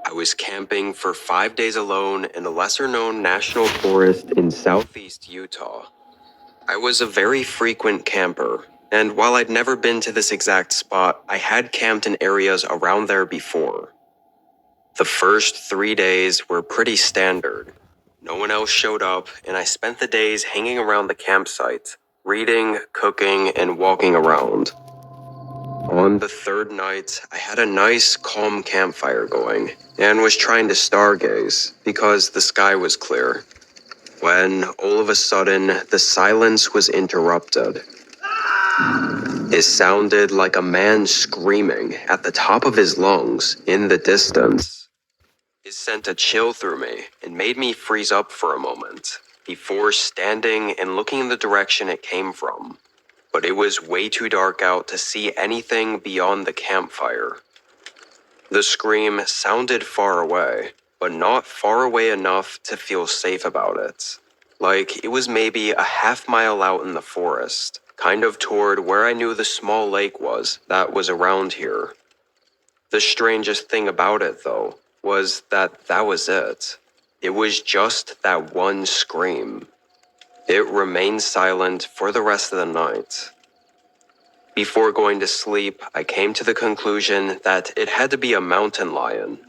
I was camping for 5 days alone in a lesser-known national forest in southeast Utah. I was a very frequent camper, and while I'd never been to this exact spot, I had camped in areas around there before. The first 3 days were pretty standard. No one else showed up, and I spent the days hanging around the campsite, reading, cooking, and walking around. On the third night, I had a nice, calm campfire going, and was trying to stargaze because the sky was clear, when all of a sudden the silence was interrupted. It sounded like a man screaming at the top of his lungs in the distance. It sent a chill through me and made me freeze up for a moment, before standing and looking in the direction it came from. But it was way too dark out to see anything beyond the campfire. The scream sounded far away, but not far away enough to feel safe about it. Like it was maybe a half-mile out in the forest, kind of toward where I knew the small lake was that was around here. The strangest thing about it, though, was that was it. It was just that one scream. It remained silent for the rest of the night. Before going to sleep, I came to the conclusion that it had to be a mountain lion.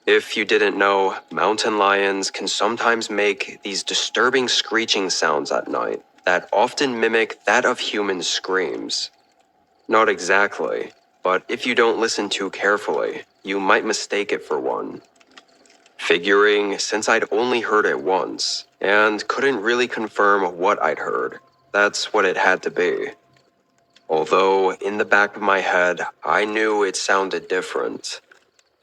If you didn't know, mountain lions can sometimes make these disturbing screeching sounds at night that often mimic that of human screams. Not exactly, but if you don't listen too carefully, you might mistake it for one. Figuring since I'd only heard it once, and couldn't really confirm what I'd heard, that's what it had to be. Although, in the back of my head, I knew it sounded different.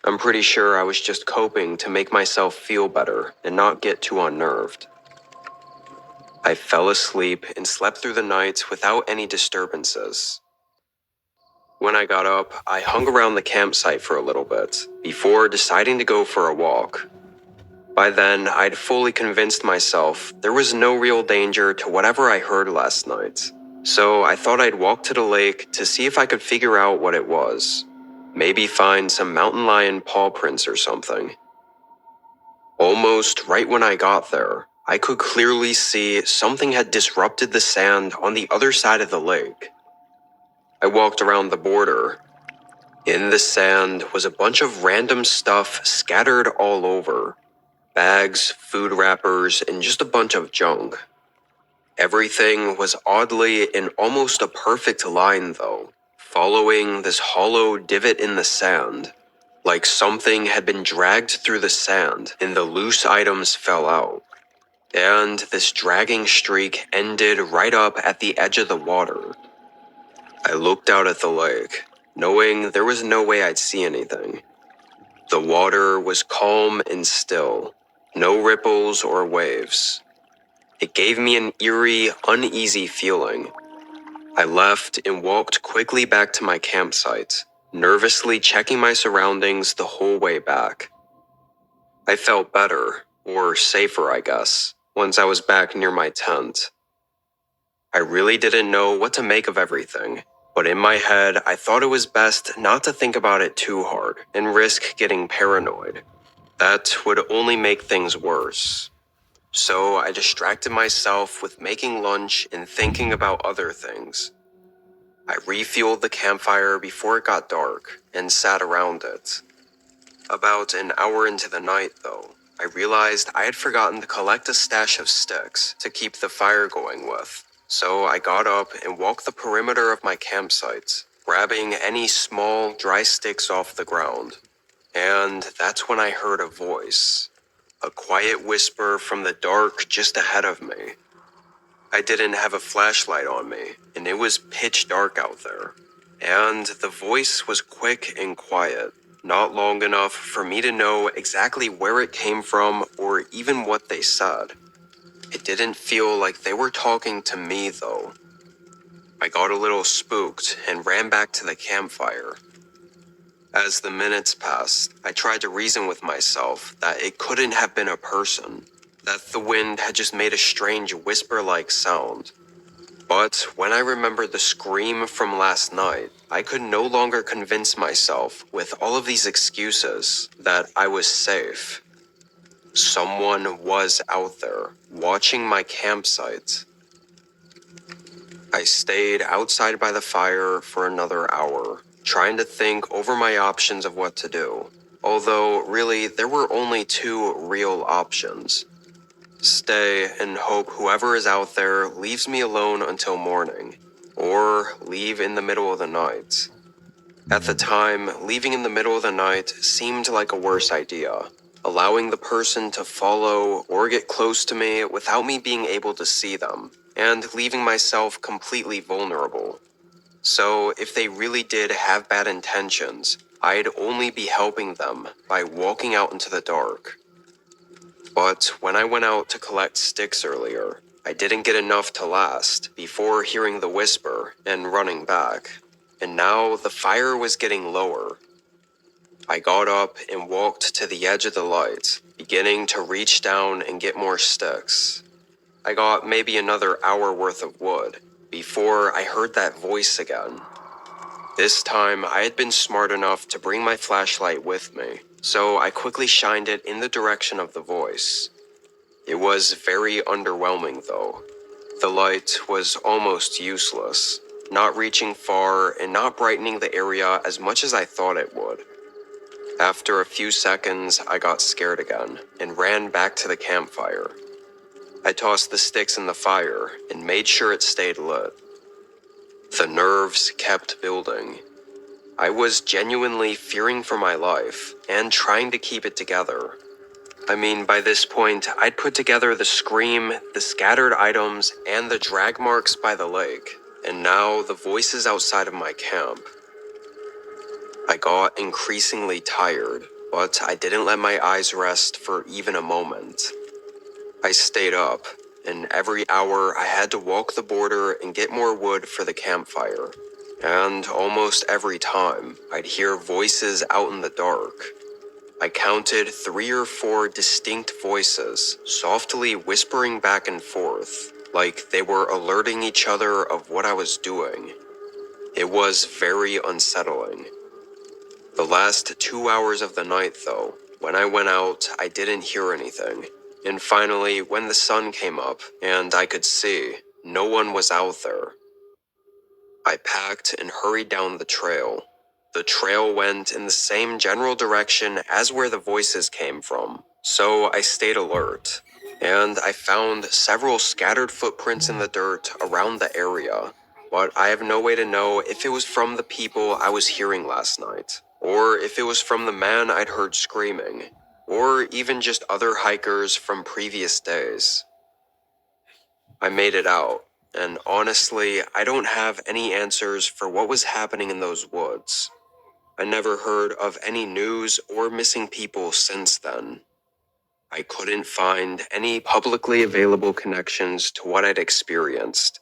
I'm pretty sure I was just coping to make myself feel better and not get too unnerved. I fell asleep and slept through the night without any disturbances. When I got up, I hung around the campsite for a little bit, before deciding to go for a walk. By then, I'd fully convinced myself there was no real danger to whatever I heard last night. So I thought I'd walk to the lake to see if I could figure out what it was. Maybe find some mountain lion paw prints or something. Almost right when I got there, I could clearly see something had disrupted the sand on the other side of the lake. I walked around the border. In the sand was a bunch of random stuff scattered all over. Bags, food wrappers, and just a bunch of junk. Everything was oddly in almost a perfect line, though, following this hollow divot in the sand, like something had been dragged through the sand and the loose items fell out. And this dragging streak ended right up at the edge of the water. I looked out at the lake, knowing there was no way I'd see anything. The water was calm and still, no ripples or waves. It gave me an eerie, uneasy feeling. I left and walked quickly back to my campsite, nervously checking my surroundings the whole way back. I felt better, or safer, I guess, once I was back near my tent. I really didn't know what to make of everything, but in my head, I thought it was best not to think about it too hard and risk getting paranoid. That would only make things worse. So I distracted myself with making lunch and thinking about other things. I refueled the campfire before it got dark and sat around it. About an hour into the night, though, I realized I had forgotten to collect a stash of sticks to keep the fire going with. So I got up and walked the perimeter of my campsite, grabbing any small, dry sticks off the ground. And that's when I heard a voice. A quiet whisper from the dark just ahead of me. I didn't have a flashlight on me, and it was pitch dark out there. And the voice was quick and quiet, not long enough for me to know exactly where it came from or even what they said. It didn't feel like they were talking to me, though. I got a little spooked and ran back to the campfire. As the minutes passed, I tried to reason with myself that it couldn't have been a person, that the wind had just made a strange whisper-like sound. But when I remembered the scream from last night, I could no longer convince myself, with all of these excuses, that I was safe. Someone was out there, watching my campsite. I stayed outside by the fire for another hour, trying to think over my options of what to do. Although, really, there were only two real options. Stay and hope whoever is out there leaves me alone until morning, or leave in the middle of the night. At the time, leaving in the middle of the night seemed like a worse idea, allowing the person to follow or get close to me without me being able to see them, and leaving myself completely vulnerable. So, if they really did have bad intentions, I'd only be helping them by walking out into the dark. But when I went out to collect sticks earlier, I didn't get enough to last before hearing the whisper and running back. And now the fire was getting lower. I got up and walked to the edge of the light, beginning to reach down and get more sticks. I got maybe another hour worth of wood before I heard that voice again. This time, I had been smart enough to bring my flashlight with me, so I quickly shined it in the direction of the voice. It was very underwhelming, though. The light was almost useless, not reaching far and not brightening the area as much as I thought it would. After a few seconds, I got scared again and ran back to the campfire. I tossed the sticks in the fire and made sure it stayed lit. The nerves kept building. I was genuinely fearing for my life and trying to keep it together. I mean, by this point, I'd put together the scream, the scattered items, and the drag marks by the lake, and now the voices outside of my camp. I got increasingly tired, but I didn't let my eyes rest for even a moment. I stayed up, and every hour I had to walk the border and get more wood for the campfire. And almost every time, I'd hear voices out in the dark. I counted 3 or 4 distinct voices, softly whispering back and forth, like they were alerting each other of what I was doing. It was very unsettling. The last 2 hours of the night, though, when I went out, I didn't hear anything. And finally, when the sun came up and I could see, no one was out there. I packed and hurried down the trail. The trail went in the same general direction as where the voices came from, so I stayed alert. And I found several scattered footprints in the dirt around the area, but I have no way to know if it was from the people I was hearing last night, or if it was from the man I'd heard screaming, or even just other hikers from previous days. I made it out, and honestly, I don't have any answers for what was happening in those woods. I never heard of any news or missing people since then. I couldn't find any publicly available connections to what I'd experienced,